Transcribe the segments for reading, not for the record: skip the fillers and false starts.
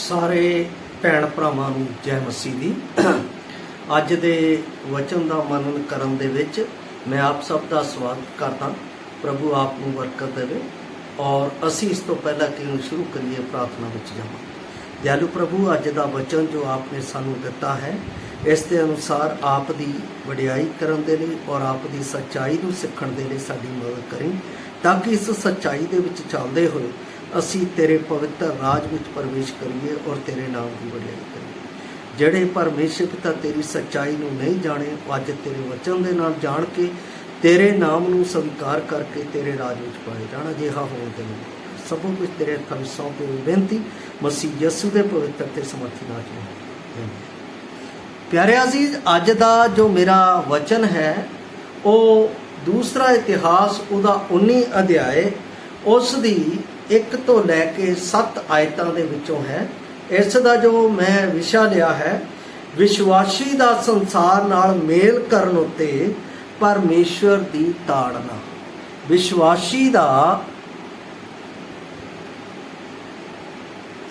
ਸਾਰੇ ਭੈਣ ਭਰਾਵਾਂ ਨੂੰ ਜੈ ਮਸੀਹ ਦੀ। ਅੱਜ ਦੇ ਵਚਨ ਦਾ ਮਨਨ ਕਰਨ ਦੇ ਵਿੱਚ ਮੈਂ ਆਪ ਸਭ ਦਾ ਸਵਾਗਤ ਕਰਦਾ। ਪ੍ਰਭੂ ਆਪ ਨੂੰ ਬਰਕਤ ਦੇਵੇ। ਔਰ ਅਸੀਂ ਇਸ ਤੋਂ ਪਹਿਲਾਂ ਕਿ ਇਹਨੂੰ ਸ਼ੁਰੂ ਕਰੀਏ ਪ੍ਰਾਰਥਨਾ ਵਿੱਚ ਜਾਵਾਂ। ਦਿਆਲੂ ਪ੍ਰਭੂ, ਅੱਜ ਦਾ ਵਚਨ ਜੋ ਆਪ ਨੇ ਸਾਨੂੰ ਦਿੱਤਾ ਹੈ ਇਸ ਦੇ ਅਨੁਸਾਰ ਆਪ ਦੀ ਵਡਿਆਈ ਕਰਨ ਦੇ ਲਈ ਔਰ ਆਪ ਦੀ ਸੱਚਾਈ ਨੂੰ ਸਿੱਖਣ ਦੇ ਲਈ ਸਾਡੀ ਮਦਦ ਕਰੀ, ਤਾਂ ਕਿ ਇਸ ਸੱਚਾਈ ਦੇ ਵਿੱਚ ਚੱਲਦੇ ਹੋਏ ਅਸੀਂ ਤੇਰੇ ਪਵਿੱਤਰ ਰਾਜ ਵਿੱਚ ਪ੍ਰਵੇਸ਼ ਕਰੀਏ ਔਰ ਤੇਰੇ ਨਾਮ ਦੀ ਵਡਿਆਈ ਕਰੀਏ। ਜਿਹੜੇ ਪਰਮੇਸ਼ਰ ਪਿਤਾ ਤੇਰੀ ਸੱਚਾਈ ਨੂੰ ਨਹੀਂ ਜਾਣੇ, ਉਹ ਅੱਜ ਤੇਰੇ ਵਚਨ ਦੇ ਨਾਲ ਜਾਣ ਕੇ ਤੇਰੇ ਨਾਮ ਨੂੰ ਸਵੀਕਾਰ ਕਰਕੇ ਤੇਰੇ ਰਾਜ ਵਿੱਚ ਪਾਏ ਜਾਣ। ਅਜਿਹਾ ਹੋਣ ਦੇ ਲਈ ਸਭ ਕੁਝ ਤੇਰੇ ਹੱਥਾਂ ਵਿੱਚ ਸੌਂਪੇ ਹੋਏ ਬੇਨਤੀ ਮਸੀਹ ਯਿਸੂ ਦੇ ਪਵਿੱਤਰ ਤੇ ਸਮਰਥੀ ਨਾਮ ਵਿੱਚ। ਪਿਆਰੇ ਅਜ਼ੀਜ਼, ਅੱਜ ਦਾ ਜੋ ਮੇਰਾ ਵਚਨ ਹੈ ਉਹ ਦੂਸਰਾ ਇਤਿਹਾਸ ਉਹਦਾ 19 ਅਧਿਆਏ ਉਸ ਦੀ 1 ਤੋਂ ਲੈ ਕੇ 7 ਆਇਤਾਂ ਦੇ ਵਿੱਚੋਂ ਹੈ। ਇਸ ਦਾ ਜੋ ਮੈਂ ਵਿਸ਼ਾ ਲਿਆ ਹੈ, ਵਿਸ਼ਵਾਸੀ ਦਾ ਸੰਸਾਰ ਨਾਲ ਮੇਲ ਕਰਨ ਉੱਤੇ ਪਰਮੇਸ਼ਵਰ ਦੀ ਤਾੜਨਾ। ਵਿਸ਼ਵਾਸੀ ਦਾ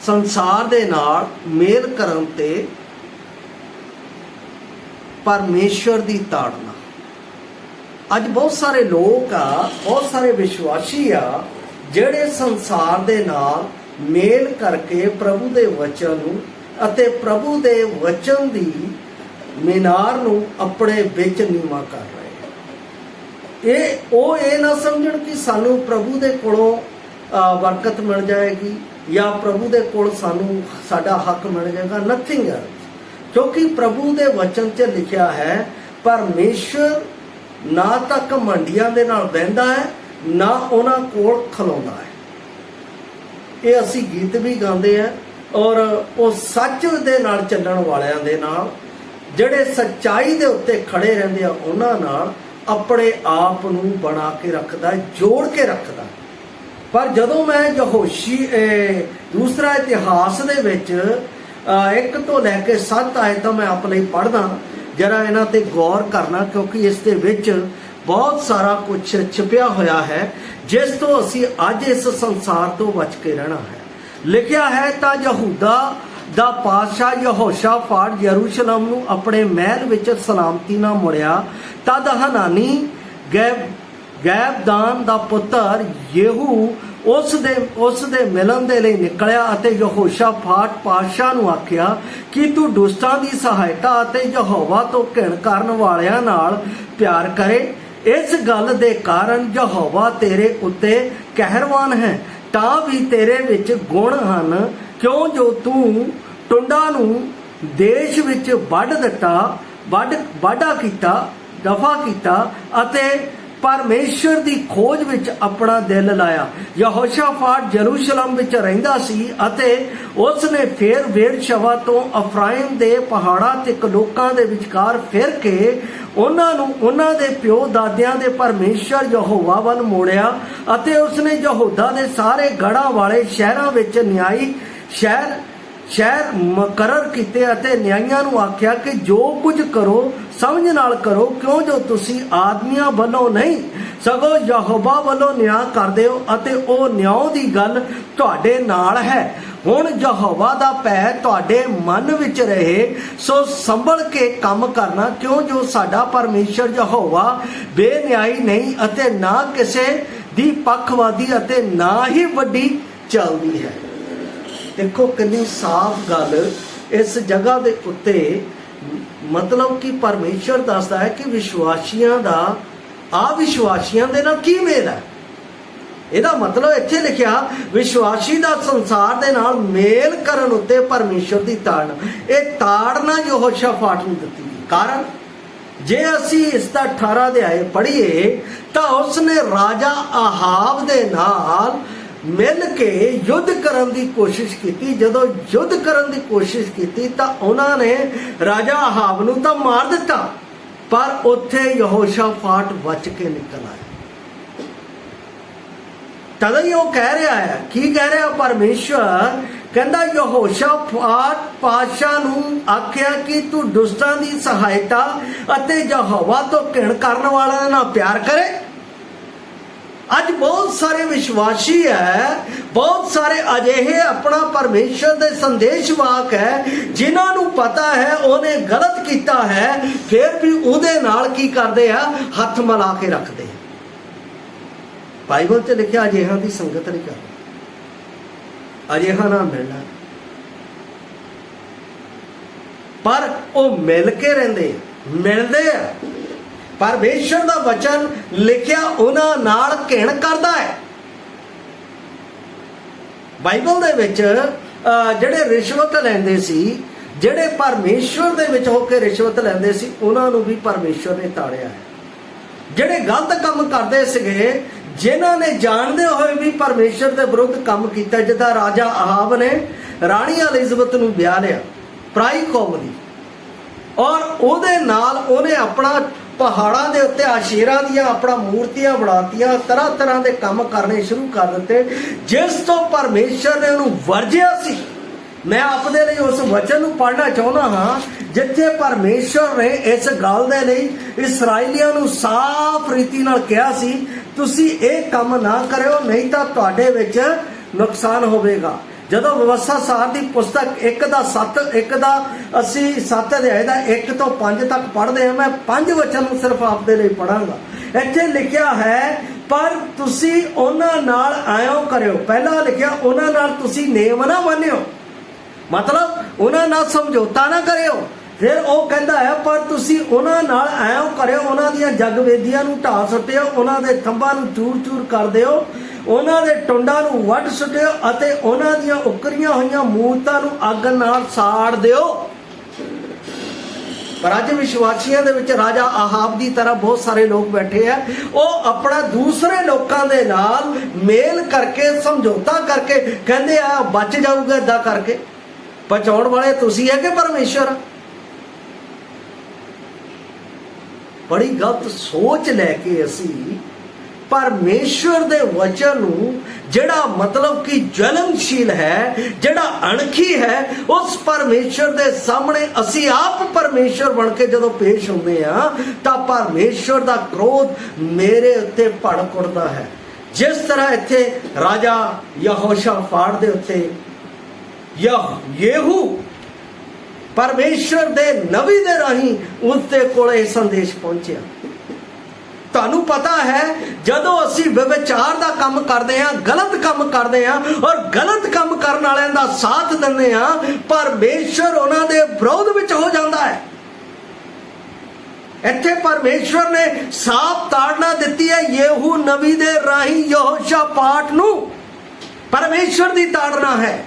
ਸੰਸਾਰ ਦੇ ਨਾਲ ਮੇਲ ਕਰਨ ਤੇ ਪਰਮੇਸ਼ਵਰ ਦੀ ਤਾੜਨਾ। ਅੱਜ ਬਹੁਤ ਸਾਰੇ ਲੋਕ ਆ, ਬਹੁਤ ਸਾਰੇ ਵਿਸ਼ਵਾਸੀ ਆ ਜਿਹੜੇ ਸੰਸਾਰ ਦੇ ਨਾਲ ਮੇਲ ਕਰਕੇ ਪ੍ਰਭੂ ਦੇ ਵਚਨ ਨੂੰ ਅਤੇ ਪ੍ਰਭੂ ਦੇ ਵਚਨ ਦੀ ਮੀਨਾਰ ਨੂੰ ਆਪਣੇ ਵਿੱਚ ਨੀਵਾਂ ਕਰ ਰਹੇ। ਇਹ ਨਾ ਸਮਝਣ ਕਿ ਸਾਨੂੰ ਪ੍ਰਭੂ ਦੇ ਕੋਲੋਂ ਬਰਕਤ ਮਿਲ ਜਾਏਗੀ ਜਾਂ ਪ੍ਰਭੂ ਦੇ ਕੋਲ ਸਾਨੂੰ ਸਾਡਾ ਹੱਕ ਮਿਲ ਜਾਏਗਾ। Nothing else. ਕਿਉਂਕਿ ਪ੍ਰਭੂ ਦੇ ਵਚਨ 'ਚ ਲਿਖਿਆ ਹੈ, ਪਰਮੇਸ਼ਰ ਨਾ ਤਾਂ ਘਮੰਡੀਆਂ ਦੇ ਨਾਲ ਬਹਿੰਦਾ ਹੈ, ਨਾ ਉਹਨਾਂ ਕੋਲ ਖਲੋਂਦਾ ਹੈ। ਇਹ ਅਸੀਂ ਗੀਤ ਵੀ ਗਾਉਂਦੇ ਆ। ਔਰ ਉਹ ਸੱਚ ਦੇ ਨਾਲ ਚੱਲਣ ਵਾਲਿਆਂ ਦੇ ਨਾਲ, ਜਿਹੜੇ ਸੱਚਾਈ ਦੇ ਉੱਤੇ ਖੜੇ ਰਹਿੰਦੇ ਆ, ਉਹਨਾਂ ਨਾਲ ਆਪਣੇ ਆਪ ਨੂੰ ਬਣਾ ਕੇ ਰੱਖਦਾ, ਜੋੜ ਕੇ ਰੱਖਦਾ। ਪਰ ਜਦੋਂ ਮੈਂ ਦੂਸਰਾ ਇਤਿਹਾਸ ਦੇ ਵਿੱਚ 1 ਤੋਂ ਲੈ ਕੇ 7 ਆਇਤਾਂ ਮੈਂ ਆਪ ਲਈ ਪੜ੍ਹਦਾ, ਜਰਾ ਇਹਨਾਂ ਤੇ ਗੌਰ ਕਰਨਾ, ਕਿਉਂਕਿ ਇਸ ਦੇ ਵਿੱਚ ਬਹੁਤ ਸਾਰਾ ਕੁਝ ਛਿਪਿਆ ਹੋਇਆ ਹੈ ਜਿਸ ਤੋਂ ਅਸੀਂ ਅੱਜ ਇਸ ਸੰਸਾਰ ਤੋਂ ਬਚ ਕੇ ਰਹਿਣਾ ਹੈ। ਲਿਖਿਆ ਹੈ, ਤਾਂ ਯਹੂਦਾ ਦਾ ਪਾਤਸ਼ਾਹ ਯਹੋਸ਼ਾਫਾਟ ਯਰੂਸ਼ਲਮ ਨੂੰ ਆਪਣੇ ਮਹਿਲ ਵਿੱਚ ਸਲਾਮਤੀ ਨਾਲ ਮੁੜਿਆ। ਤਦ ਹਨਾਨੀ ਗੈਬਦਾਨ ਦਾ ਪੁੱਤਰ ਯੇਹੂ ਉਸ ਦੇ ਮਿਲਣ ਦੇ ਲਈ ਨਿਕਲਿਆ ਅਤੇ ਯਹੋਸ਼ਾਫਾਟ ਪਾਤਸ਼ਾਹ ਨੂੰ ਆਖਿਆ ਕਿ ਤੂੰ ਦੁਸ਼ਟਾਂ ਦੀ ਸਹਾਇਤਾ ਅਤੇ ਯਹੋਵਾ ਤੋਂ ਘਿਣ ਕਰਨ ਵਾਲਿਆਂ ਨਾਲ ਪਿਆਰ ਕਰੇ। ਇਸ ਗੱਲ ਦੇ ਕਾਰਨ ਯਹੋਵਾ ਤੇਰੇ ਉੱਤੇ ਕਹਿਰਵਾਨ ਹੈ, ਤਾਂ ਵੀ ਤੇਰੇ ਵਿੱਚ ਗੁਣ ਹਨ, ਕਿਉਂ ਜੋ ਤੂੰ ਟੁੰਡਾਂ ਨੂੰ ਦੇਸ਼ ਵਿੱਚ ਵਾਢਾ ਕੀਤਾ, ਦਫਾ ਕੀਤਾ ਅਤੇ ਪਰਮੇਸ਼ਰ ਦੀ ਖੋਜ ਵਿੱਚ ਆਪਣਾ ਦਿਲ ਲਾਇਆ। ਯਹੋਸ਼ਾਫਾਟ ਯਰੂਸ਼ਲਮ ਵਿੱਚ ਰਹਿੰਦਾ ਸੀ ਅਤੇ ਉਸ ਨੇ ਫਿਰ ਬੇਰਸ਼ਵਾ ਤੋਂ ਅਫਰਾਇਮ ਦੇ ਪਹਾੜਾਂ ਤੇ ਲੋਕਾਂ ਦੇ ਵਿਚਕਾਰ ਫਿਰ ਕੇ ਉਹਨਾਂ ਨੂੰ ਉਹਨਾਂ ਦੇ ਪਿਓ ਦਾਦਿਆਂ ਦੇ ਪਰਮੇਸ਼ਰ ਯਹੋਵਾ ਵੱਲ ਮੋੜਿਆ ਅਤੇ ਉਸਨੇ ਯਹੂਦਾ ਦੇ ਸਾਰੇ ਗੜ੍ਹਾਂ ਵਾਲੇ ਸ਼ਹਿਰਾਂ ਵਿੱਚ ਨਿਆਈ ਸ਼ਹਿਰ ਮੁਕਰਰ ਕੀਤੇ ਅਤੇ ਨਿਆਈਆਂ ਨੂੰ ਆਖਿਆ ਕਿ ਜੋ ਕੁਝ ਕਰੋ ਸਮਝ ਨਾਲ ਕਰੋ, ਕਿਉਂ ਜੋ ਤੁਸੀਂ ਆਦਮੀਆਂ ਵੱਲੋਂ ਨਹੀਂ ਸਗੋਂ ਯਹੋਵਾ ਵੱਲੋਂ ਨਿਆਂ ਕਰਦੇ ਹੋ ਅਤੇ ਉਹ ਨਿਆਂ ਦੀ ਗੱਲ ਤੁਹਾਡੇ ਨਾਲ ਹੈ। ਹੁਣ ਯਹੋਵਾ ਦਾ ਭੈ ਤੁਹਾਡੇ ਮਨ ਵਿੱਚ ਰਹੇ, ਸੋ ਸੰਭਲ ਕੇ ਕੰਮ ਕਰਨਾ, ਕਿਉਂ ਜੋ ਸਾਡਾ ਪਰਮੇਸ਼ਰ ਯਹੋਵਾ ਬੇਨਿਆਈ ਨਹੀਂ ਅਤੇ ਨਾ ਕਿਸੇ ਦੀ ਪੱਖਵਾਦੀ ਅਤੇ ਨਾ ਹੀ ਵੱਡੀ ਚੱਲਦੀ ਹੈ। ਦੇਖੋ ਕਿੰਨੀ ਸਾਫ਼ ਗੱਲ ਇਸ ਜਗ੍ਹਾ ਦੇ ਉੱਤੇ, ਮਤਲਬ ਕਿ ਪਰਮੇਸ਼ਰ ਦੱਸਦਾ ਹੈ ਕਿ ਵਿਸ਼ਵਾਸੀਆਂ ਦਾ ਅਵਿਸ਼ਵਾਸੀਆਂ ਦੇ ਨਾਲ ਕੀ ਮੇਲ ਹੈ। ਇਹਦਾ ਮਤਲਬ ਇੱਥੇ ਲਿਖਿਆ, ਵਿਸ਼ਵਾਸੀ ਦਾ ਸੰਸਾਰ ਦੇ ਨਾਲ ਮੇਲ ਕਰਨ ਉੱਤੇ ਪਰਮੇਸ਼ਰ ਦੀ ਤਾੜਨਾ। ਇਹ ਤਾੜਨਾ ਯਹੋਸ਼ਾਫਾਟ ਨੂੰ ਦਿੱਤੀ ਗਈ। ਕਾਰਨ, ਜੇ ਅਸੀਂ ਇਸ ਦਾ 18 ਅਧਿਆਇ ਪੜ੍ਹੀਏ ਤਾਂ ਉਸਨੇ ਰਾਜਾ ਆਹਾਬ ਦੇ ਨਾਲ ਮਿਲ ਕੇ ਯੁੱਧ ਕਰਨ ਦੀ ਕੋਸ਼ਿਸ਼ ਕੀਤੀ। ਜਦੋਂ ਯੁੱਧ ਕਰਨ ਦੀ ਕੋਸ਼ਿਸ਼ ਕੀਤੀ ਤਾਂ ਉਹਨਾਂ ਨੇ ਰਾਜਾ ਆਹਾਬ ਨੂੰ ਤਾਂ ਮਾਰ ਦਿੱਤਾ, ਪਰ ਉੱਥੇ ਯਹੋਸ਼ਾਫਾਟ ਬਚ ਕੇ ਨਿਕਲ ਆਇਆ। ਤਦ ਹੀ ਉਹ ਕਹਿ ਰਿਹਾ ਹੈ, ਕੀ ਕਹਿ ਰਿਹਾ ਪਰਮੇਸ਼ਵਰ? ਕਹਿੰਦਾ ਯਹੋਸ਼ਾਫਾਟ ਪਾਤਸ਼ਾਹ ਨੂੰ ਆਖਿਆ ਕਿ ਤੂੰ ਦੁਸ਼ਟਾਂ ਦੀ ਸਹਾਇਤਾ ਅਤੇ ਯਹੋਵਾ ਤੋਂ ਘਿਣ ਕਰਨ ਵਾਲਿਆਂ ਨਾਲ ਪਿਆਰ ਕਰੇ। ਅੱਜ ਬਹੁਤ ਸਾਰੇ ਵਿਸ਼ਵਾਸੀ ਹੈ, ਬਹੁਤ ਸਾਰੇ ਅਜਿਹੇ ਆਪਣਾ ਪਰਮੇਸ਼ਰ ਦੇ ਸੰਦੇਸ਼ਵਾਕ ਹੈ ਜਿਨ੍ਹਾਂ ਨੂੰ ਪਤਾ ਹੈ ਉਹਨੇ ਗਲਤ ਕੀਤਾ ਹੈ, ਫਿਰ ਵੀ ਉਹਦੇ ਨਾਲ ਕੀ ਕਰਦੇ ਆ, ਹੱਥ ਮਿਲਾ ਕੇ ਰੱਖਦੇ ਆ। ਬਾਈਬਲ 'ਚ ਲਿਖਿਆ ਅਜਿਹਾ ਦੀ ਸੰਗਤ ਨਹੀਂ ਕਰਨੀ, ਅਜਿਹਾ ਨਾ ਮਿਲਣਾ। ਪਰ ਉਹ ਮਿਲ ਕੇ ਰਹਿੰਦੇ, ਮਿਲਦੇ ਆ। ਪਰਮੇਸ਼ਰ ਦਾ ਵਚਨ ਲਿਖਿਆ ਉਹਨਾਂ ਨਾਲ ਘਿਣ ਕਰਦਾ ਹੈ। ਬਾਈਬਲ ਦੇ ਵਿੱਚ ਜਿਹੜੇ ਰਿਸ਼ਵਤ ਲੈਂਦੇ ਸੀ, ਜਿਹੜੇ ਪਰਮੇਸ਼ਰ ਦੇ ਵਿੱਚ ਹੋ ਕੇ ਰਿਸ਼ਵਤ ਲੈਂਦੇ ਸੀ, ਉਹਨਾਂ ਨੂੰ ਵੀ ਪਰਮੇਸ਼ਰ ਨੇ ਤਾੜਿਆ ਹੈ। ਜਿਹੜੇ ਗਲਤ ਕੰਮ ਕਰਦੇ ਸੀਗੇ, ਜਿਨ੍ਹਾਂ ਨੇ ਜਾਣਦੇ ਹੋਏ ਵੀ ਪਰਮੇਸ਼ਰ ਦੇ ਵਿਰੁੱਧ ਕੰਮ ਕੀਤਾ, ਜਿੱਦਾਂ ਰਾਜਾ ਆਹਾਬ ਨੇ ਰਾਣੀ ਐਲਿਜ਼ਬeth ਨੂੰ ਵਿਆਹ ਲਿਆ ਪਰਾਈ ਕੌਮ ਦੀ, ਔਰ ਉਹਦੇ ਨਾਲ ਉਹਨੇ ਆਪਣਾ ਪਹਾੜਾਂ ਦੇ ਉੱਤੇ ਆਸ਼ੇਰਾਂ ਦੀਆਂ ਆਪਣਾ ਮੂਰਤੀਆਂ ਬਣਾਤੀਆਂ, ਤਰ੍ਹਾਂ ਤਰ੍ਹਾਂ ਦੇ ਕੰਮ ਕਰਨੇ ਸ਼ੁਰੂ ਕਰ ਦਿੱਤੇ, ਜਿਸ ਤੋਂ ਪਰਮੇਸ਼ਰ ਨੇ ਉਹਨੂੰ ਵਰਜਿਆ ਸੀ। ਮੈਂ ਆਪਦੇ ਲਈ ਉਸ ਵਚਨ ਨੂੰ ਪੜ੍ਹਨਾ ਚਾਹੁੰਦਾ ਹਾਂ ਜਿੱਥੇ ਪਰਮੇਸ਼ਰ ਨੇ ਇਸ ਗੱਲ ਦੇ ਲਈ ਇਸਰਾਈਲੀਆਂ ਨੂੰ ਸਾਫ਼ ਰੀਤੀ ਨਾਲ ਕਿਹਾ ਸੀ, ਤੁਸੀਂ ਇਹ ਕੰਮ ਨਾ ਕਰਿਓ, ਨਹੀਂ ਤਾਂ ਤੁਹਾਡੇ ਵਿੱਚ ਨੁਕਸਾਨ ਹੋਵੇਗਾ। ਜਦੋਂ ਵਿਵਸਥਾ ਸਾਰ ਦੀ ਪੁਸਤਕ 1 ਦਾ ਅਸੀਂ 7 ਅਧਿਆਏ ਦਾ 1 ਤੋਂ 5 ਤੱਕ ਪੜ੍ਹਦੇ ਹਾਂ, ਮੈਂ 5 ਵਚਨ ਨੂੰ ਸਿਰਫ ਆਪਦੇ ਲਈ ਪੜਾਂਗਾ। ਇੱਥੇ ਲਿਖਿਆ ਹੈ, ਪਰ ਤੁਸੀਂ ਉਹਨਾਂ ਨਾਲ ਆਇਓ ਕਰਿਓ। ਪਹਿਲਾਂ ਲਿਖਿਆ ਉਹਨਾਂ ਨਾਲ ਤੁਸੀਂ ਨੇਮ ਨਾ ਮੰਨਿਓ, ਮਤਲਬ ਉਹਨਾਂ ਨਾਲ ਸਮਝੌਤਾ ਨਾ ਕਰਿਓ। ਫਿਰ ਉਹ ਕਹਿੰਦਾ ਹੈ, ਪਰ ਤੁਸੀਂ ਉਹਨਾਂ ਨਾਲ ਐਂ ਕਰਿਓ, ਉਹਨਾਂ ਦੀਆਂ ਜਗ ਵੇਦੀਆਂ ਨੂੰ ਢਾਹ ਸੁੱਟਿਓ, ਉਹਨਾਂ ਦੇ ਥੰਬਾਂ ਨੂੰ ਚੂਰ ਚੂਰ ਕਰ ਦਿਓ, ਉਹਨਾਂ ਦੇ ਟੁੰਡਾਂ ਨੂੰ ਵੱਢ ਸੁੱਟਿਓ ਅਤੇ ਉਹਨਾਂ ਦੀਆਂ ਉਕਰੀਆਂ ਹੋਈਆਂ ਮੂਰਤਾਂ ਨੂੰ ਅੱਗ ਨਾਲ ਸਾੜ ਦਿਓ। ਪਰ ਅੱਜ ਵਿਸ਼ਵਾਸੀਆਂ ਦੇ ਵਿੱਚ ਰਾਜਾ ਆਹਾਬ ਦੀ ਤਰ੍ਹਾਂ ਬਹੁਤ ਸਾਰੇ ਲੋਕ ਬੈਠੇ ਆ, ਉਹ ਆਪਣਾ ਦੂਸਰੇ ਲੋਕਾਂ ਦੇ ਨਾਲ ਮੇਲ ਕਰਕੇ, ਸਮਝੌਤਾ ਕਰਕੇ ਕਹਿੰਦੇ ਆ ਬਚ ਜਾਊਗਾ। ਏਦਾਂ ਕਰਕੇ ਬਚਾਉਣ ਵਾਲੇ ਤੁਸੀਂ ਹੈ ਕਿ ਪਰਮੇਸ਼ਰ? ਬੜੀ ਗਲਤ ਸੋਚ ਲੈ ਕੇ ਅਸੀਂ ਪਰਮੇਸ਼ਰ ਦੇ ਵਚਨ ਨੂੰ, ਜਿਹੜਾ ਮਤਲਬ ਕਿ ਜਲਨਸ਼ੀਲ ਹੈ, ਜਿਹੜਾ ਅਣਖੀ ਹੈ, ਉਸ ਪਰਮੇਸ਼ਰ ਦੇ ਸਾਹਮਣੇ ਅਸੀਂ ਆਪ ਪਰਮੇਸ਼ਰ ਬਣ ਕੇ ਜਦੋਂ ਪੇਸ਼ ਹੁੰਦੇ ਆ ਤਾਂ ਪਰਮੇਸ਼ਰ ਦਾ ਕ੍ਰੋਧ ਮੇਰੇ ਉੱਤੇ ਭੜਕ ਉੱਠਦਾ ਹੈ। ਜਿਸ ਤਰ੍ਹਾਂ ਇੱਥੇ ਰਾਜਾ ਯਹੋਸ਼ਾਫਾਟ ਦੇ ਉੱਤੇ ਯੇਹੂ ਪਰਮੇਸ਼ਰ ਦੇ ਨਬੀ ਦੇ ਰਾਹੀਂ ਉਸਦੇ ਕੋਲ ਇਹ ਸੰਦੇਸ਼ ਪਹੁੰਚਿਆ। ਤੁਹਾਨੂੰ ਪਤਾ ਹੈ, ਜਦੋਂ ਅਸੀਂ ਵਿਵਚਾਰ ਦਾ ਕੰਮ ਕਰਦੇ ਹਾਂ, ਗਲਤ ਕੰਮ ਕਰਦੇ ਹਾਂ ਔਰ ਗਲਤ ਕੰਮ ਕਰਨ ਵਾਲਿਆਂ ਦਾ ਸਾਥ ਦਿੰਦੇ ਹਾਂ, ਪਰਮੇਸ਼ਰ ਉਹਨਾਂ ਦੇ ਵਿਰੋਧ ਵਿੱਚ ਹੋ ਜਾਂਦਾ ਹੈ। ਇੱਥੇ ਪਰਮੇਸ਼ਰ ਨੇ ਸਾਫ਼ ਤਾੜਨਾ ਦਿੱਤੀ ਹੈ ਯੇਹੂ ਨਬੀ ਦੇ ਰਾਹੀਂ ਯਹੋਸ਼ਾਫਾਟ ਨੂੰ। ਪਰਮੇਸ਼ਰ ਦੀ ਤਾੜਨਾ ਹੈ।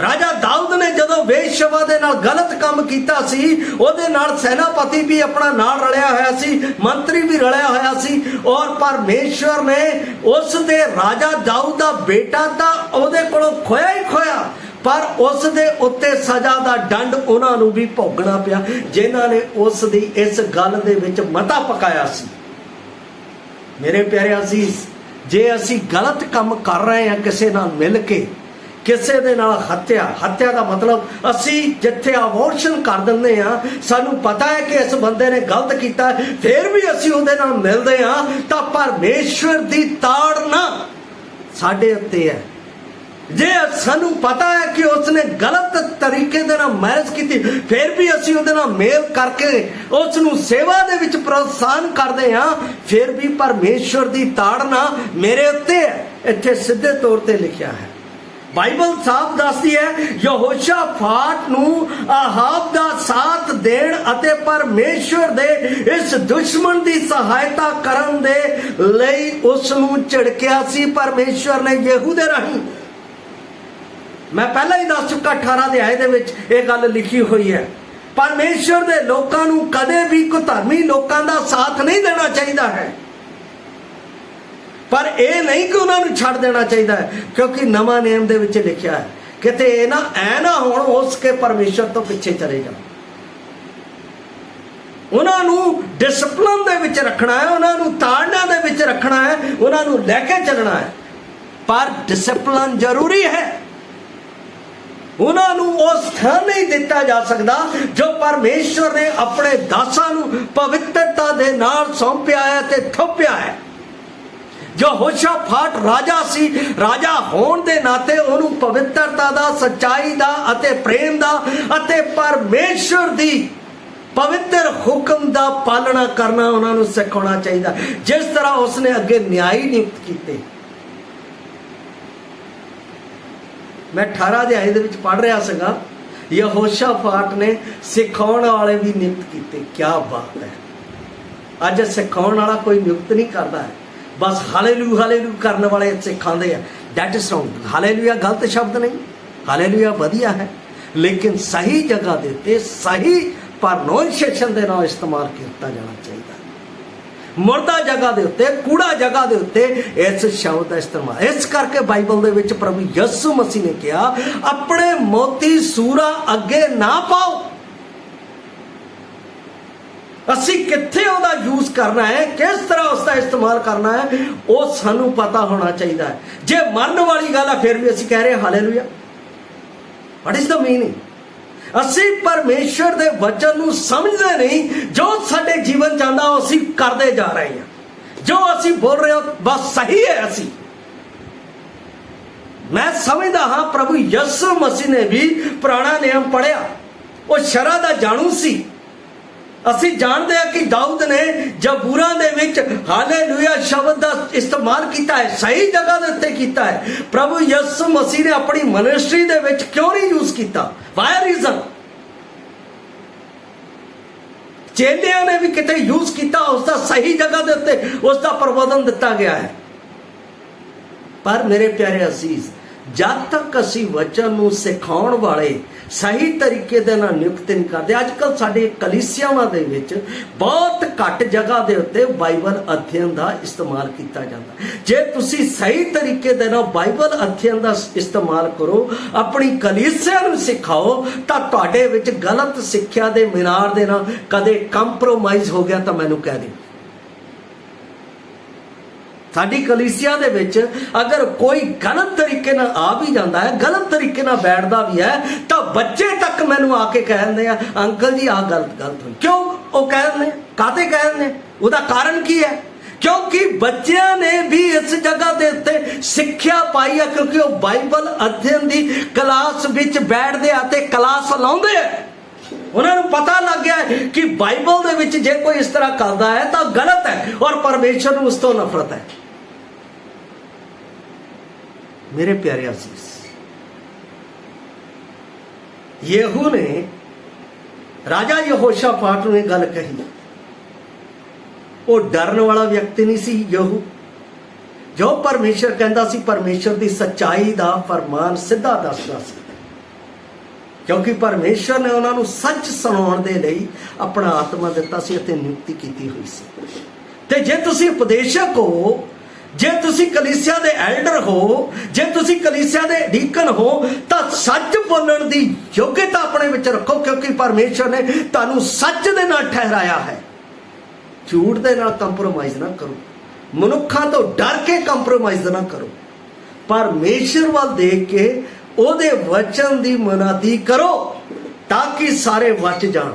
ਰਾਜਾ ਦਾਊਦ ਨੇ ਜਦੋਂ ਵੇਸ਼ਵਾ ਦੇ ਨਾਲ ਗਲਤ ਕੰਮ ਕੀਤਾ ਸੀ, ਉਹਦੇ ਨਾਲ ਸੈਨਾਪਤੀ ਵੀ ਆਪਣਾ ਨਾਲ ਰਲਿਆ ਹੋਇਆ ਸੀ, ਮੰਤਰੀ ਵੀ ਰਲਿਆ ਹੋਇਆ ਸੀ, ਔਰ ਪਰਮੇਸ਼ਵਰ ਨੇ ਉਸ ਦੇ ਰਾਜਾ ਦਾਊਦ ਦਾ ਬੇਟਾ ਤਾਂ ਉਹਦੇ ਕੋਲੋਂ ਖੋਇਆ ਹੀ ਖੋਇਆ, ਪਰ ਉਸ ਦੇ ਉੱਤੇ ਸਜ਼ਾ ਦਾ ਦੰਡ ਉਹਨਾਂ ਨੂੰ ਵੀ ਭੋਗਣਾ ਪਿਆ, ਜਿਨ੍ਹਾਂ ਨੇ ਉਸ ਦੀ ਇਸ ਗੱਲ ਦੇ ਵਿੱਚ ਮਤਾ ਪਕਾਇਆ ਸੀ। ਮੇਰੇ ਪਿਆਰੇ ਅਜ਼ੀਜ਼, ਜੇ ਅਸੀਂ ਗਲਤ ਕੰਮ ਕਰ ਰਹੇ ਹਾਂ ਕਿਸੇ ਨਾਲ ਮਿਲ ਕੇ, ਕਿਸੇ ਦੇ ਨਾਲ ਹੱਤਿਆ ਦਾ ਮਤਲਬ ਅਸੀਂ ਜਿੱਥੇ ਅਬੋਰਸ਼ਨ ਕਰ ਦਿੰਦੇ ਹਾਂ, ਸਾਨੂੰ ਪਤਾ ਹੈ ਕਿ ਇਸ ਬੰਦੇ ਨੇ ਗਲਤ ਕੀਤਾ, ਫਿਰ ਵੀ ਅਸੀਂ ਉਹਦੇ ਨਾਲ ਮਿਲਦੇ ਹਾਂ, ਤਾਂ ਪਰਮੇਸ਼ਵਰ ਦੀ ਤਾੜਨਾ ਸਾਡੇ ਉੱਤੇ ਹੈ। ਜੇ ਸਾਨੂੰ ਪਤਾ ਹੈ ਕਿ ਉਸਨੇ ਗਲਤ ਤਰੀਕੇ ਦੇ ਨਾਲ ਮੈਰਿਜ ਕੀਤੀ, ਫਿਰ ਵੀ ਅਸੀਂ ਉਹਦੇ ਨਾਲ ਮੇਲ ਕਰਕੇ ਉਸ ਨੂੰ ਸੇਵਾ ਦੇ ਵਿੱਚ ਪ੍ਰੋਤਸਾਹਨ ਕਰਦੇ ਹਾਂ, ਫਿਰ ਵੀ ਪਰਮੇਸ਼ਵਰ ਦੀ ਤਾੜਨਾ ਮੇਰੇ ਉੱਤੇ ਹੈ। ਇੱਥੇ ਸਿੱਧੇ ਤੌਰ ਤੇ ਲਿਖਿਆ ਹੈ। ਬਾਈਬਲ ਸਾਫ਼ ਦੱਸਦੀ ਹੈ, ਯਹੋਸ਼ਾਫਾਟ ਨੂੰ ਆਹਾਬ ਦਾ ਸਾਥ ਦੇਣ ਅਤੇ ਪਰਮੇਸ਼ਵਰ ਦੇ ਇਸ ਦੁਸ਼ਮਣ ਦੀ ਸਹਾਇਤਾ ਕਰਨ ਦੇ ਲਈ ਉਸ ਨੂੰ ਝਿੜਕਿਆ ਸੀ ਪਰਮੇਸ਼ਵਰ ਨੇ ਯੇਹੂ ਦੇ ਰਾਹੀਂ। ਮੈਂ ਪਹਿਲਾਂ ਹੀ ਦੱਸ ਚੁੱਕਾ, 18 ਅਧਿਆਏ ਦੇ ਵਿੱਚ ਇਹ ਗੱਲ ਲਿਖੀ ਹੋਈ ਹੈ। ਪਰਮੇਸ਼ਵਰ ਦੇ ਲੋਕਾਂ ਨੂੰ ਕਦੇ ਵੀ ਕੁਧਰਮੀ ਲੋਕਾਂ ਦਾ ਸਾਥ ਨਹੀਂ ਦੇਣਾ ਚਾਹੀਦਾ ਹੈ, ਪਰ ਇਹ ਨਹੀਂ ਕਿ ਉਹਨਾਂ ਨੂੰ ਛੱਡ ਦੇਣਾ ਚਾਹੀਦਾ ਹੈ, ਕਿਉਂਕਿ ਨਵਾਂ ਨਿਯਮ ਦੇ ਵਿੱਚ ਲਿਖਿਆ ਹੈ, ਕਿਤੇ ਇਹ ਨਾ ਹੁਣ ਉਸ ਕੇ ਪਰਮੇਸ਼ਰ ਤੋਂ ਪਿੱਛੇ ਚਲੇ ਜਾਓ। ਉਹਨਾਂ ਨੂੰ ਡਿਸਪਲਿਨ ਦੇ ਵਿੱਚ ਰੱਖਣਾ ਹੈ, ਉਹਨਾਂ ਨੂੰ ਤਾੜਨਾ ਦੇ ਵਿੱਚ ਰੱਖਣਾ ਹੈ, ਉਹਨਾਂ ਨੂੰ ਲੈ ਕੇ ਚੱਲਣਾ ਹੈ, ਪਰ ਡਿਸਪਲਿਨ ਜ਼ਰੂਰੀ ਹੈ। ਉਹਨਾਂ ਨੂੰ ਉਹ ਸਥਾਨ ਨਹੀਂ ਦਿੱਤਾ ਜਾ ਸਕਦਾ ਜੋ ਪਰਮੇਸ਼ਰ ਨੇ ਆਪਣੇ ਦਾਸਾਂ ਨੂੰ ਪਵਿੱਤਰਤਾ ਦੇ ਨਾਲ ਸੌਂਪਿਆ ਹੈ ਤੇ ਥੋਪਿਆ ਹੈ। ਯਹੋਸ਼ਾਫਾਟ ਰਾਜਾ ਸੀ। ਰਾਜਾ ਹੋਣ ਦੇ ਨਾਤੇ ਉਹਨੂੰ ਪਵਿੱਤਰਤਾ ਦਾ, ਸੱਚਾਈ ਦਾ ਅਤੇ ਪ੍ਰੇਮ ਦਾ ਅਤੇ ਪਰਮੇਸ਼ਰ ਦੀ ਪਵਿੱਤਰ ਹੁਕਮ ਦਾ ਪਾਲਣਾ ਕਰਨਾ ਉਹਨਾਂ ਨੂੰ ਸਿਖਾਉਣਾ ਚਾਹੀਦਾ। ਜਿਸ ਤਰ੍ਹਾਂ ਉਸਨੇ ਅੱਗੇ ਨਿਆਈ ਨਿਯੁਕਤ ਕੀਤੇ। ਮੈਂ 18 ਅਧਿਆਇ ਦੇ ਵਿੱਚ ਪੜ੍ਹ ਰਿਹਾ ਸੀਗਾ, ਯਹੋਸ਼ਾਫਾਟ ਨੇ ਸਿਖਾਉਣ ਵਾਲੇ ਵੀ ਨਿਯੁਕਤ ਕੀਤੇ। ਕਿਆ ਬਾਤ ਹੈ। ਅੱਜ ਸਿਖਾਉਣ ਵਾਲਾ ਕੋਈ ਨਿਯੁਕਤ ਨਹੀਂ ਕਰਦਾ ਹੈ, ਬਸ ਹਾਲੇਲੂਇਆ ਹਾਲੇਲੂਇਆ ਕਰਨ ਵਾਲੇ ਸਿਖਾਉਂਦੇ ਆ। That is wrong. ਹਾਲੇਲੂਇਆ ਗਲਤ ਸ਼ਬਦ ਨਹੀਂ, ਹਾਲੇਲੂਇਆ ਵਧੀਆ ਹੈ, ਲੇਕਿਨ ਸਹੀ ਜਗ੍ਹਾ ਦੇ ਉੱਤੇ ਸਹੀ ਪ੍ਰੋਨਾਂਸੀਏਸ਼ਨ ਦੇ ਨਾਲ ਇਸਤੇਮਾਲ ਕੀਤਾ ਜਾਣਾ ਚਾਹੀਦਾ। ਮੁਰਦਾ ਜਗ੍ਹਾ ਦੇ ਉੱਤੇ, ਕੂੜਾ ਜਗ੍ਹਾ ਦੇ ਉੱਤੇ ਇਸ ਸ਼ਬਦ ਦਾ ਇਸਤੇਮਾਲ। ਇਸ ਕਰਕੇ ਬਾਈਬਲ ਦੇ ਵਿੱਚ ਪ੍ਰਭੂ ਯਿਸੂ ਮਸੀਹ ਨੇ ਕਿਹਾ, ਆਪਣੇ ਮੋਤੀ ਸੂਰਾਂ ਅੱਗੇ ਨਾ ਪਾਓ। ਅਸੀਂ ਕਿੱਥੇ ਉਹਦਾ ਯੂਜ਼ ਕਰਨਾ ਹੈ, ਕਿਸ ਤਰ੍ਹਾਂ ਉਸ ਦਾ ਇਸਤੇਮਾਲ ਕਰਨਾ ਹੈ, ਉਹ ਸਾਨੂੰ ਪਤਾ ਹੋਣਾ ਚਾਹੀਦਾ ਹੈ। ਜੇ ਮਰਨ ਵਾਲੀ ਗੱਲ ਹੈ ਫਿਰ ਵੀ ਅਸੀਂ ਕਹਿ ਰਹੇ ਹਾਂ hallelujah. What is the meaning? ਅਸੀਂ ਪਰਮੇਸ਼ਰ ਦੇ ਵਚਨ ਨੂੰ ਸਮਝਦੇ ਨਹੀਂ। ਜੋ ਸਾਡੇ ਜੀਵਨ ਚ ਆਉਂਦਾ ਉਹ ਅਸੀਂ ਕਰਦੇ ਜਾ ਰਹੇ ਹਾਂ। ਜੋ ਅਸੀਂ ਬੋਲ ਰਹੇ ਹਾਂ ਬਸ ਸਹੀ ਹੈ। ਅਸੀਂ ਮੈਂ ਸਮਝਦਾ ਹਾਂ ਪ੍ਰਭੂ ਯਿਸੂ ਮਸੀਹ ਨੇ ਵੀ ਪੁਰਾਣਾ ਨਿਯਮ ਪੜ੍ਹਿਆ। ਉਹ ਸ਼ਰ੍ਹਾ ਦਾ ਜਾਣੂ ਸੀ। ਅਸੀਂ ਜਾਣਦੇ ਹਾਂ ਕਿ ਦਾਊਦ ਨੇ ਜ਼ਬੂਰਾਂ ਦੇ ਵਿੱਚ ਹਾਲੇਲੂਇਆ ਸ਼ਬਦ ਦਾ ਇਸਤੇਮਾਲ ਕੀਤਾ ਹੈ, ਸਹੀ ਜਗ੍ਹਾ ਦੇ ਉੱਤੇ ਕੀਤਾ ਹੈ। ਪ੍ਰਭੂ ਯਿਸੂ ਮਸੀਹ ਨੇ ਆਪਣੀ ਮਿਨਿਸਟਰੀ ਦੇ ਵਿੱਚ ਕਿਉਂ ਨਹੀਂ ਯੂਜ਼ ਕੀਤਾ? Why reason? ਚੇਲਿਆਂ ਨੇ ਵੀ ਕਿਤੇ ਯੂਜ਼ ਕੀਤਾ, ਉਸ ਦਾ ਸਹੀ ਜਗ੍ਹਾ ਦੇ ਉੱਤੇ ਉਸ ਦਾ ਪ੍ਰਬੋਧਨ ਦਿੱਤਾ ਗਿਆ ਹੈ। ਪਰ ਮੇਰੇ ਪਿਆਰੇ ਅਜ਼ੀਜ਼, ਜਦ ਤੱਕ ਅਸੀਂ ਵਚਨ ਨੂੰ ਸਿਖਾਉਣ ਵਾਲੇ ਸਹੀ ਤਰੀਕੇ ਦੇ ਨਾਲ ਨਿਯੁਕਤ ਨਹੀਂ ਕਰਦੇ। ਅੱਜ ਕੱਲ੍ਹ ਸਾਡੇ ਕਲੀਸਿਆਵਾਂ ਦੇ ਵਿੱਚ ਬਹੁਤ ਘੱਟ ਜਗ੍ਹਾ ਦੇ ਉੱਤੇ ਬਾਈਬਲ ਅਧਿਐਨ ਦਾ ਇਸਤੇਮਾਲ ਕੀਤਾ ਜਾਂਦਾ। ਜੇ ਤੁਸੀਂ ਸਹੀ ਤਰੀਕੇ ਦੇ ਨਾਲ ਬਾਈਬਲ ਅਧਿਐਨ ਦਾ ਇਸਤੇਮਾਲ ਕਰੋ, ਆਪਣੀ ਕਲੀਸਿਆ ਨੂੰ ਸਿਖਾਓ, ਤਾਂ ਤੁਹਾਡੇ ਵਿੱਚ ਗਲਤ ਸਿੱਖਿਆ ਦੇ ਮੀਨਾਰ ਦੇ ਨਾਲ ਕਦੇ ਕੰਪਰੋਮਾਈਜ਼ ਹੋ ਗਿਆ ਤਾਂ ਮੈਨੂੰ ਕਹਿ ਦਿਓ। ਸਾਡੀ ਕਲੀਸਿਆ ਦੇ ਵਿੱਚ ਅਗਰ ਕੋਈ ਗਲਤ ਤਰੀਕੇ ਨਾਲ ਆ ਵੀ ਜਾਂਦਾ ਹੈ, ਗਲਤ ਤਰੀਕੇ ਨਾਲ ਬੈਠਦਾ ਵੀ ਹੈ, ਤਾਂ ਬੱਚੇ ਤੱਕ ਮੈਨੂੰ ਆ ਕੇ ਕਹਿੰਦੇ ਆ, ਅੰਕਲ ਜੀ ਆਹ ਗਲਤ ਹੋਈ। ਕਿਉਂ ਉਹ ਕਹਿੰਦੇ? ਕਾਹਤੇ ਕਹਿੰਦੇ? ਉਹਦਾ ਕਾਰਨ ਕੀ ਹੈ? ਕਿਉਂਕਿ ਬੱਚਿਆਂ ਨੇ ਵੀ ਇਸ ਜਗ੍ਹਾ ਦੇ ਉੱਤੇ ਸਿੱਖਿਆ ਪਾਈ ਹੈ, ਕਿਉਂਕਿ ਉਹ ਬਾਈਬਲ ਅਧਿਐਨ ਦੀ ਕਲਾਸ ਵਿੱਚ ਬੈਠਦੇ ਆ ਤੇ ਕਲਾਸ ਲਾਉਂਦੇ ਆ। ਉਹਨਾਂ ਨੂੰ ਪਤਾ ਲੱਗ ਗਿਆ ਕਿ ਬਾਈਬਲ ਦੇ ਵਿੱਚ ਜੇ ਕੋਈ ਇਸ ਤਰ੍ਹਾਂ ਕਰਦਾ ਹੈ ਤਾਂ ਗਲਤ ਹੈ ਔਰ ਪਰਮੇਸ਼ਰ ਨੂੰ ਉਸ ਤੋਂ ਨਫ਼ਰਤ ਹੈ। ਮੇਰੇ ਪਿਆਰੇ ਅਜ਼ੀਜ਼, ਯੇਹੂ ਨੇ ਰਾਜਾ ਯਹੋਸ਼ਾਫਾਟ ਨੂੰ ਇਹ ਗੱਲ ਕਹੀ। ਉਹ ਡਰਨ ਵਾਲਾ ਵਿਅਕਤੀ ਨਹੀਂ ਸੀ ਯੇਹੂ। ਜੋ ਪਰਮੇਸ਼ਰ ਕਹਿੰਦਾ ਸੀ, ਪਰਮੇਸ਼ਰ ਦੀ ਸੱਚਾਈ ਦਾ ਫਰਮਾਨ ਸਿੱਧਾ ਦੱਸਦਾ ਸੀ, ਕਿਉਂਕਿ ਪਰਮੇਸ਼ਰ ਨੇ ਉਹਨਾਂ ਨੂੰ ਸੱਚ ਸੁਣਾਉਣ ਦੇ ਲਈ ਆਪਣਾ ਆਤਮਾ ਦਿੱਤਾ ਸੀ ਅਤੇ ਨਿਯੁਕਤੀ ਕੀਤੀ ਹੋਈ ਸੀ। ਤੇ ਜੇ ਤੁਸੀਂ ਉਪਦੇਸ਼ਕ ਹੋ, ਜੇ ਤੁਸੀਂ ਕਲੀਸਿਆ ਦੇ ਐਲਡਰ ਹੋ, ਜੇ ਤੁਸੀਂ ਕਲੀਸਿਆ ਦੇ ਡੀਕਨ ਹੋ, ਤਾਂ ਸੱਚ ਬੋਲਣ ਦੀ ਯੋਗਤਾ ਆਪਣੇ ਵਿੱਚ ਰੱਖੋ, ਕਿਉਂਕਿ ਪਰਮੇਸ਼ਰ ਨੇ ਤੁਹਾਨੂੰ ਸੱਚ ਦੇ ਨਾਲ ਠਹਿਰਾਇਆ ਹੈ। ਝੂਠ ਦੇ ਨਾਲ ਕੰਪਰੋਮਾਈਜ਼ ਨਾ ਕਰੋ, ਮਨੁੱਖਾਂ ਤੋਂ ਡਰ ਕੇ ਕੰਪਰੋਮਾਈਜ਼ ਨਾ ਕਰੋ। ਪਰਮੇਸ਼ਰ ਵੱਲ ਦੇਖ ਕੇ ਉਹਦੇ ਵਚਨ ਦੀ ਮੁਨਾਦੀ ਕਰੋ ਤਾਂ ਕਿ ਸਾਰੇ ਬਚ ਜਾਣ।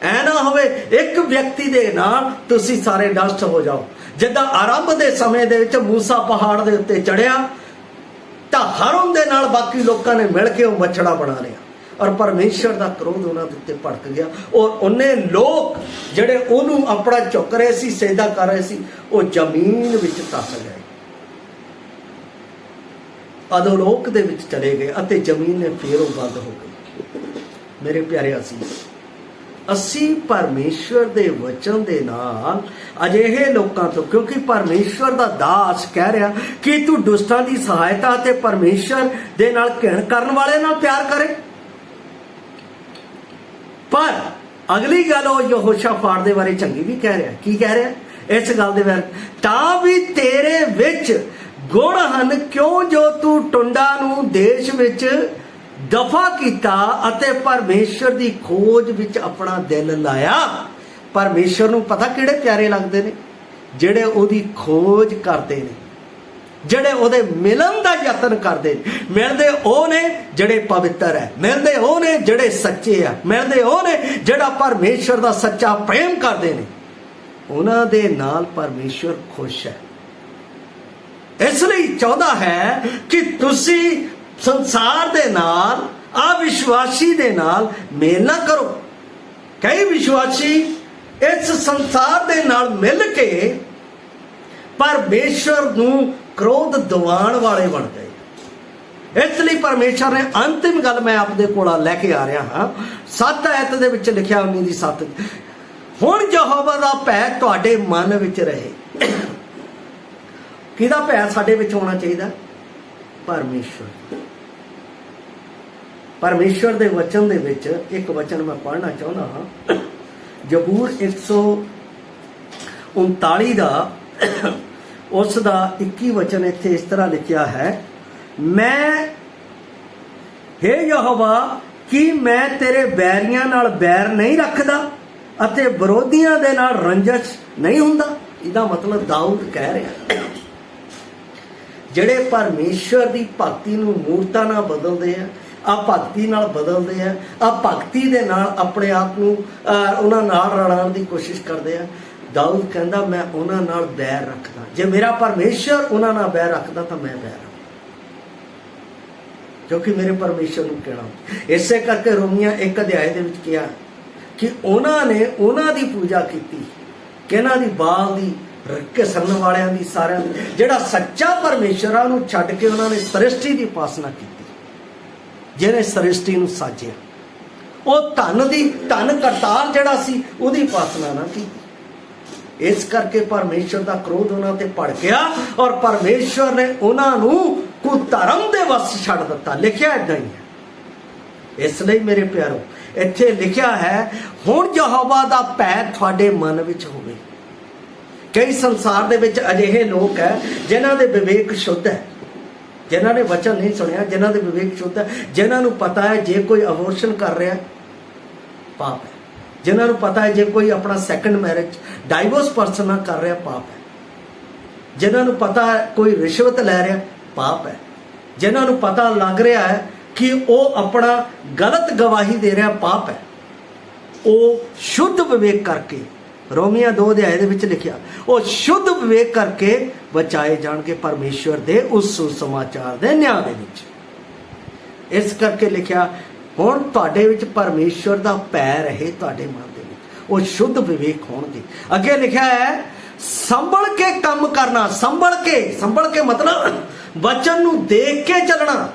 ਐ ਨਾ ਹੋਵੇ ਇੱਕ ਵਿਅਕਤੀ ਦੇ ਨਾਲ ਤੁਸੀਂ ਸਾਰੇ ਨਸ਼ਟ ਹੋ ਜਾਓ। ਜਿੱਦਾਂ ਆਰੰਭ ਦੇ ਸਮੇਂ ਦੇ ਵਿੱਚ ਮੂਸਾ ਪਹਾੜ ਦੇ ਉੱਤੇ ਚੜਿਆ ਤਾਂ ਹਾਰੂਨ ਦੇ ਨਾਲ ਬਾਕੀ ਲੋਕਾਂ ਨੇ ਮਿਲ ਕੇ ਉਹ ਮੱਛੜਾ ਬਣਾ ਲਿਆ ਔਰ ਪਰਮੇਸ਼ਰ ਦਾ ਕ੍ਰੋਧ ਉਹਨਾਂ ਦੇ ਉੱਤੇ ਭੜਕ ਗਿਆ ਔਰ ਉਹਨੇ ਲੋਕ ਜਿਹੜੇ ਉਹਨੂੰ ਆਪਣਾ ਝੁਕ ਰਹੇ ਸੀ, ਸਜਦਾ ਕਰ ਰਹੇ ਸੀ, ਉਹ ਜ਼ਮੀਨ ਵਿੱਚ ਧੱਸ ਗਏ, ਅਧੋਲੋਕ ਦੇ ਵਿੱਚ ਚਲੇ ਗਏ ਅਤੇ ਜ਼ਮੀਨ ਨੇ ਫੇਰ ਉਹ ਬੰਦ ਹੋ ਗਈ। ਮੇਰੇ ਪਿਆਰੇ ਅਜ਼ੀਜ਼, ਅਸੀਂ ਪਰਮੇਸ਼ਵਰ ਦੇ ਵਚਨ ਦੇ ਨਾਲ ਅਜਿਹੇ ਲੋਕਾਂ ਤੋਂ, ਕਿਉਂਕਿ ਪਰਮੇਸ਼ਵਰ ਦਾ ਦਾਸ ਕਹਿ ਰਿਹਾ ਕਿ ਤੂੰ ਦੁਸ਼ਟਾਂ ਦੀ ਸਹਾਇਤਾ ਤੇ ਪਰਮੇਸ਼ਵਰ ਦੇ ਨਾਲ ਘਿਣ ਕਰਨ ਵਾਲੇ ਨਾਲ ਪਿਆਰ ਕਰੇ। ਪਰ ਅਗਲੀ ਗੱਲ ਉਹ ਯਹੋਸ਼ਾਫਾਟ ਦੇ ਬਾਰੇ ਚੰਗੀ ਵੀ ਕਹਿ ਰਿਹਾ। ਕੀ ਕਹਿ ਰਿਹਾ ਇਸ ਗੱਲ ਦੇ ਬਾਰੇ? ਤਾਂ ਵੀ ਤੇਰੇ ਵਿੱਚ ਗੁਣ ਹਨ, ਕਿਉਂ ਜੋ ਤੂੰ ਟੁੰਡਾ ਨੂੰ ਦੇਸ਼ ਵਿੱਚ ਦਫਾ ਕੀਤਾ ਅਤੇ ਪਰਮੇਸ਼ਰ ਦੀ ਖੋਜ ਵਿੱਚ ਆਪਣਾ ਦਿਲ ਲਾਇਆ। ਪਰਮੇਸ਼ਰ ਨੂੰ ਪਤਾ ਕਿਹੜੇ ਪਿਆਰੇ ਲੱਗਦੇ ਨੇ? ਜਿਹੜੇ ਉਹਦੀ ਖੋਜ ਕਰਦੇ ਨੇ, ਜਿਹੜੇ ਉਹਦੇ ਮਿਲਣ ਦਾ ਯਤਨ ਕਰਦੇ ਨੇ। ਮਿਲਦੇ ਉਹ ਨੇ ਜਿਹੜੇ ਪਵਿੱਤਰ ਹੈ, ਮਿਲਦੇ ਉਹ ਨੇ ਜਿਹੜੇ ਸੱਚੇ ਆ, ਮਿਲਦੇ ਉਹ ਨੇ ਜਿਹੜਾ ਪਰਮੇਸ਼ਰ ਦਾ ਸੱਚਾ ਪ੍ਰੇਮ ਕਰਦੇ ਨੇ। ਉਹਨਾਂ ਦੇ ਨਾਲ ਪਰਮੇਸ਼ਰ ਖੁਸ਼ ਹੈ। इसलिए चाहता है कि तुसी संसार दे नाल अविश्वासी दे नाल मेल ना करो। कई विश्वासी इस संसार दे नाल मिल के परमेश्वर नूं क्रोध दिवाण वाले बन गए। इसलिए परमेश्वर ने अंतिम गल मैं आपदे कोल लैके आ रहा हाँ। 7 आयत दे विच लिखिया 19:7 हुण यहोवा दा भय तुहाडे मन विच रहे। किहदा भय साडे विच होना चाहिए? परमेश्वर। परमेश्वर दे वचन दे विच एक वचन मैं पढ़ना चाहुंदा हाँ। जबूर 139 दा उसका 21 वचन इत्थे इस तरह लिखिया है, मैं हे यहोवा कि मैं तेरे बैरियां नाल बैर नहीं रखदा अते विरोधियां दे नाल रंजश नहीं हुंदा। इहदा मतलब दाऊद कह रहा ਜਿਹੜੇ परमेश्वर की भगती नूं मूर्तां नाल बदलते हैं, आ भगती नाल बदलते हैं, आ भगती दे नाल अपने आप नूं उन्हां नाल रलाउण दी कोशिश करते हैं। दाऊद कहंदा मैं उन्हां नाल बैर रखदा। जे मेरा परमेश्वर उन्हां नाल बैर रखदा तो मैं बैर रखदा, क्योंकि मेरे परमेश्वर नूं कहना। इसे करके रोमियां 1 अध्याय दे विच कहा कि उन्होंने उन्हां दी पूजा की, किहनां दी? बाल दी, किसन वालियां दी, सारियां दी। जिहड़ा सच्चा परमेश्वर आ उहनूं छड्ड के उन्होंने सृष्टि की उपासना की, जिहने सृष्टि नूं साजिया। वो धन दी धन करतार जिहड़ा सी उहदी उपासना ना की। इस करके परमेश्वर का क्रोध उन्हां ते भड़ गया और परमेश्वर ने उन्हां नूं कुधर्म दे वस छड्ड दित्ता। लिखिया इदां ही है। इसलिए मेरे प्यारो इत्थे लिखिया है हुण यहोवा दा भय तुहाडे मन विच होवे। कई संसार दे विच अजिहे लोग है जिन्हां दे विवेक शुद्ध है, जिन्हां ने वचन नहीं सुनिया, जिन्हां दे विवेक शुद्ध है, जिन्हां नूं पता है जे कोई अबॉर्शन कर रहा पाप है, जिन्हां नूं पता है जे कोई अपना सैकंड मैरिज डाइवोर्स पर्सन ना कर रहा पाप है, जिन्हां नूं पता है कोई रिश्वत लै रहा पाप है, जिन्हां नूं पता लग रहा है कि वो अपना गलत गवाही दे रहा पाप है, वो शुद्ध विवेक करके रोमिया 2 अध्याय दे विच लिखिया वो शुद्ध विवेक करके बचाए जाणगे परमेश्वर दे उस सुसमाचार दे न्याय दे विच। इस करके लिखिया हुण तुहाडे विच परमेश्वर दा भय रहे तुहाडे मन दे विच, वो शुद्ध विवेक होणगे। अगे लिखिया है संभल के काम करना। संभल के मतलब वचन नूं देख के चलना।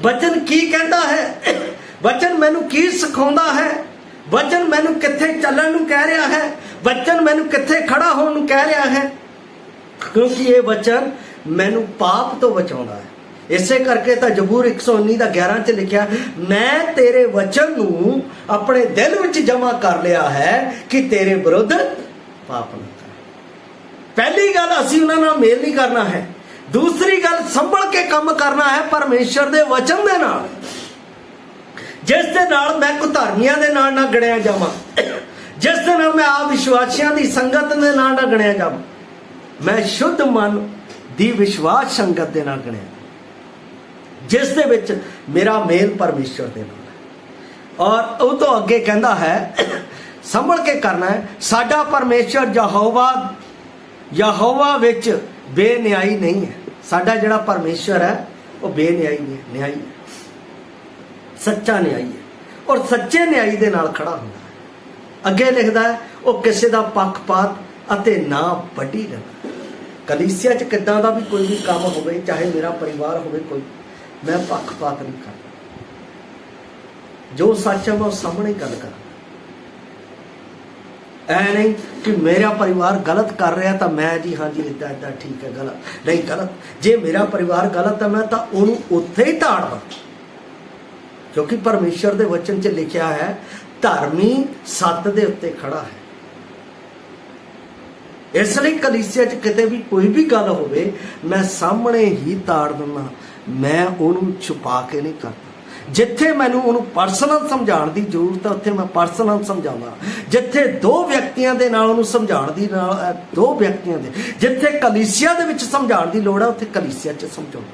वचन की कहता है, वचन मैनू की सिखाउंदा है, वचन मैनू कित्थे चलण नूं कह रहा है, वचन मैनू कित्थे खड़ा होण नूं कह रहा है, क्योंकि ये वचन मैनू पाप तो बचाउंदा है। इसे करके तो जबूर 119:11 च लिखिया मैं तेरे वचन नूं अपने दिल विच जमा कर लिया है कि तेरे विरुद्ध पाप ना कर। पहली गल असीं उन्हां नाल मेल नहीं करना है। दूसरी गल संभल के काम करना है परमेश्वर दे वचन दे नाल, जिस दे नाल मैं कुधर्मियां दे नाल ना गणिया जावां, जिस दे नाल मैं अविश्वासियां दी संगत दे नाल ना गणिया जावां, मैं शुद्ध मन दी विश्वास संगत दे नाल गणिया, जिस दे विच मेरा मेल परमेश्वर दे नाल है। और उस तो अगे कहंदा है संभल के करना है। साडा परमेश्वर यहोवा विच बेन्यायी नहीं है। साडा जिहड़ा परमेश्वर है वो बेन्यायी है, न्यायी है, सच्चा न्यायी है और सच्चे न्यायी दे नाल खड़ा हुंदा है। अगे लिखदा है वो किसी दा पक्षपात अते ना वड्डी लैंदा। कलीसिया च किदां दा भी कोई भी काम होवे, चाहे मेरा परिवार होवे कोई, मैं पक्षपात नहीं करता। जो सच है मैं उस सामने गल करदा। ऐ नहीं कि मेरा परिवार गलत कर रहा तो मैं जी हाँ जी इदा इदा ठीक है, गलत नहीं, गलत। जे मेरा परिवार गलत है मैं तो उन्होंने उत्थे ही ताड़दा, क्योंकि परमेश्वर दे वचन च लिखिया है धर्मी सत्त दे उत्ते खड़ा है। इसलिए कलीसिया च किते भी कोई भी गल होवे मैं सामने ही ताड़ दिंदा, मैं उन्होंने छुपा के नहीं करता। जिथे मैनू उन्होंने परसनल समझाने की जरूरत है उत्थे मैं परसनल समझाऊंगा। जिथे दो व्यक्तियों के नाल उन्होंने समझाने की दो व्यक्तियों के, जिथे कलीसिया दे विच समझाने की लोड़ है उत्थे कलीसिया च समझाऊंगा।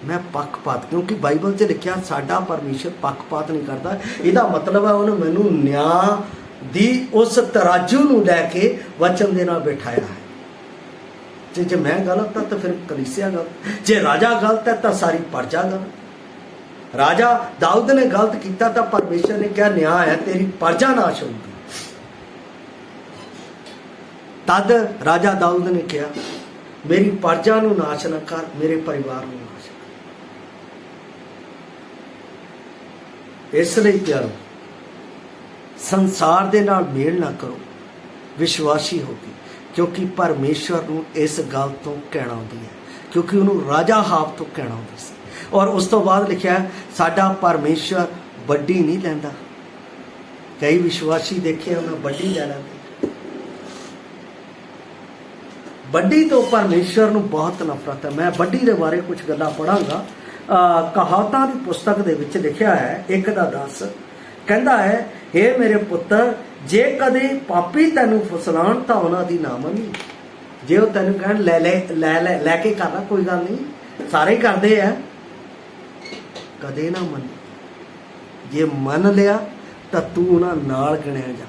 मैं पक्षपात, क्योंकि बाइबल च लिखिया साडा परमेश्वर पक्षपात नहीं करता। इसका मतलब है उन्हें मैनू न्याय दी उस तराजू नूं लैके वचन दे नाल बिठाया है। जे मैं गलत हाँ तो फिर कलीसिया गलत, जे राजा गलत है तो सारी प्रजा गलत। राजा दाऊद ने गलत किया तो परमेश्वर ने क्या न्याय है, तेरी प्रजा नाश होगी। तद राजा दाऊद ने कहा मेरी प्रजा नूं नाश ना कर, मेरे परिवार नूं नाश कर। इसलिए प्यारो संसार दे नाल मेल ना करो विश्वासी होगी, क्योंकि परमेश्वर नूं इस गल तो कहना आउंदी है, क्योंकि उन्होंने राजा हाव तो कहना आउंदी सी। और उस तो बाद लिखा है साडा परमेश्वर वड्डी नहीं लैंदा। कई विश्वासी देखे उन्हें वड्डी ले लैंदे, वड्डी तो परमेश्वर नूं बहुत नफरत है। मैं वड्डी दे बारे कुछ गल्लां पढ़ांगा। कहावतां दी पुस्तक दे विच लिखिया है 1:10 कहंदा है, हे मेरे पुत्र जे कदे पापी तैनूं फसलाण तां उन्हां दी ना मनी। जे वो तैनूं कहण लै लै लै लै लैके करना, कोई गल नहीं, सारे ही करदे आ, कदे ना मनी। जे मन लिया तां तूं उन्हां नाल गिणिया जा।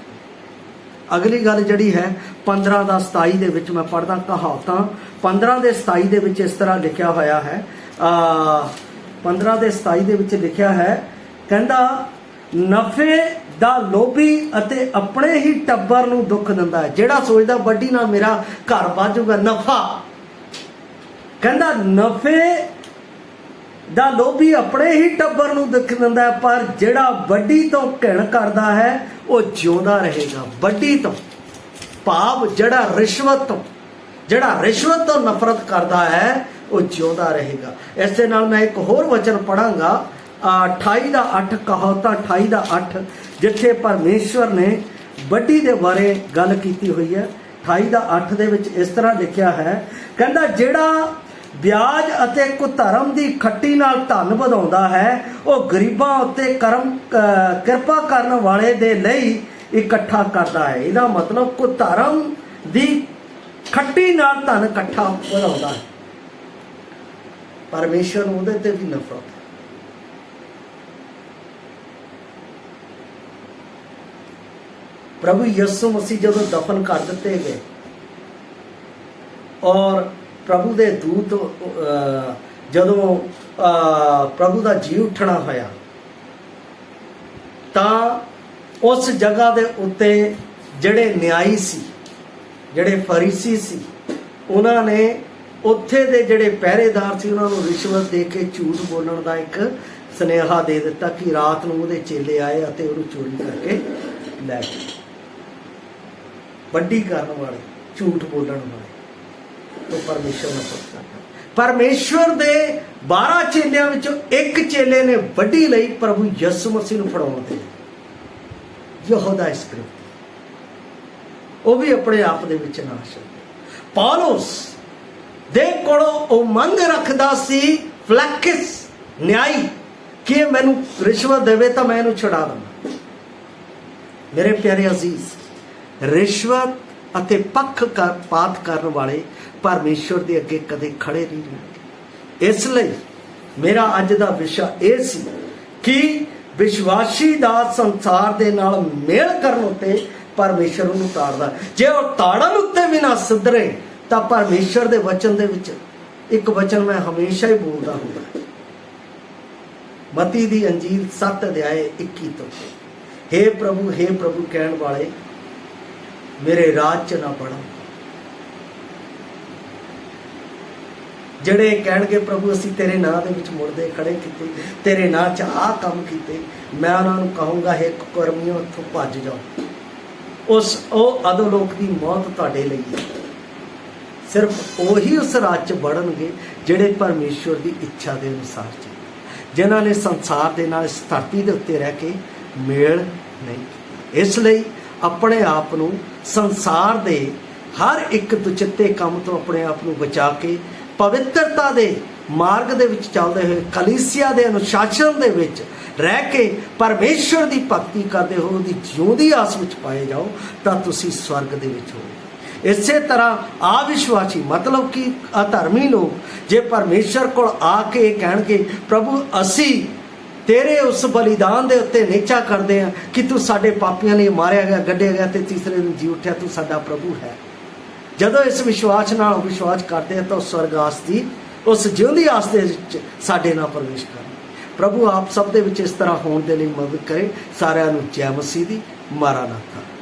अगली गल जिहड़ी है 15:27 दे विच मैं पढ़दा। कहावतां 15:27 दे विच इस तरह लिखिया होया है, 15:27 दे विच लिखिया है, कहंदा नफे दा लोभी अते अपने ही टब्बर नूं दुख दिंदा है। जिहड़ा सोचदा वड्डी नाल मेरा घर बाजूगा, नफा, कहंदा नफे दा लोभी अपने ही टब्बर नूं दुख दिंदा है, पर जिहड़ा वड्डी तो घिण करदा है वो जिउंदा रहेगा। वड्डी तो भाव जिहड़ा रिश्वत तो नफरत करदा है वो जिउंदा रहेगा। इस दे नाल मैं एक होर वचन पढ़ांगा 28:8, कहावतां 28:8, जिथे परमेश्वर ने वड्डी दे बारे गल कीती हुई है। 28:8 दे विच इस तरह लिखिया है, कहंदा जिहड़ा ब्याज अते कुधर्म दी खट्टी नाल धन वधाउंदा है वो गरीबां उत्ते किरपा करन वाले दे लई इकट्ठा करदा है। इहदा मतलब कुधर्म दी खट्टी नाल धन इकट्ठा वधाउंदा है। परमेश्वर नूं उहदे ते भी नफरत है। प्रभु यीशु मसीह जदों दफन कर दिते गए और प्रभु दे दूत जदों प्रभु दा जी उठना होया तां उस जगह दे उत्ते जिहड़े न्यायी सी, जिहड़े फरीसी सी, उन्हां ने उत्थे दे जिहड़े पहरेदार सी उन्हां नूं रिश्वत दे के झूठ बोलण दा एक सुनेहा दे दिता कि रात नूं उहदे चेले आए अते उहनूं चोरी करके लै गए। वड्डी करन वाले, झूठ बोलण वाले तो परमेश्वर नफरत करदा। परमेश्वर दे 12 चेलियां विचों एक चेले ने वड्डी लई प्रभु यीशु मसीह नूं फड़ाउण ते यहूदा इस्करियोती, वो भी अपने आप दे विच नाश हो गया। पौलुस दे कोलों ओ मंग रखदा सी फ्लैकिस न्यायी कि मैनूं रिश्वत देवे तां मैं इहनूं छुड़ा दवां। मेरे प्यारे अजीज, रिश्वत अते पक्षपात करने वाले परमेश्वर के अगे कदे खड़े नहीं रहणगे। इसलिए मेरा अज का विषय यह सी कि विश्वासी दा संसार दे नाल मेल करन उत्ते परमेश्वर उन्हूं ताड़दा। जे वो ताड़न उत्ते भी ना सुधरे तां परमेश्वर दे वचन दे विच एक वचन मैं हमेशा ही बोलदा हुंदा, मती दी अंजीर 7:21 तो, हे प्रभु कहण वाले मेरे राज च ना पढ़ो। ਜਿਹੜੇ ਕਹਿਣਗੇ प्रभु असी तेरे नां ਦੇ ਵਿੱਚ ਮੁਰਦੇ ਖੜੇ ਕੀਤੇ, तेरे नां च आ काम ਕੀਤੇ, मैं उन्होंने कहूँगा हे कुकर्मियों ਇੱਥੋਂ ਭੱਜ जाओ। ਉਹ ਅਧੋਲੋਕ ਦੀ मौत ਤੁਹਾਡੇ ਲਈ है। सिर्फ ਉਹੀ उस राज च बढ़नगे ਜਿਹੜੇ परमेश्वर की इच्छा के अनुसार ਚੱਲਦੇ, जिन्हों ने संसार के नाल इस धरती के उत्ते रह के मेल नहीं किया। इसलिए अपने आप नूं संसार के हर एक दुचित्ते काम तो अपने आप नूं बचा के पवित्रता दे मार्ग दे विच चलदे हुए कलीसिया दे अनुशासन दे विच रह के परमेश्वर की भगती करते हो उहदी जिउंदी आस विच पाए जाओ तां तुसीं स्वर्ग दे विच हो। इसे तरह अविश्वासी मतलब कि अधर्मी लोग जे परमेश्वर कोल आके कहणगे प्रभु असी तेरे उस बलिदान दे उत्ते नेचा करते हैं कि तू साडे पापियां ने मारिया गया, गड्ढिया गया ते तीसरे दिन जी उठिया, तू साडा प्रभु है। ਜਦੋਂ ਇਸ ਵਿਸ਼ਵਾਸ ਨਾਲ ਵਿਸ਼ਵਾਸ ਕਰਦੇ ਹਾਂ ਤਾਂ ਸਵਰਗ ਆਸਤੀ ਉਸ ਜਿਉਂਦੀ ਆਸਤੇ ਵਿੱਚ ਸਾਡੇ ਨਾਲ ਪ੍ਰਵੇਸ਼ ਕਰਨ। ਪ੍ਰਭੂ ਆਪ ਸਭ ਦੇ ਵਿੱਚ ਇਸ ਤਰ੍ਹਾਂ ਹੋਣ ਦੇ ਲਈ ਮਦਦ ਕਰੇ। ਸਾਰਿਆਂ ਨੂੰ ਜੈ ਮਸੀਹ ਦੀ। ਮਾਰਾਨਾਥਾ।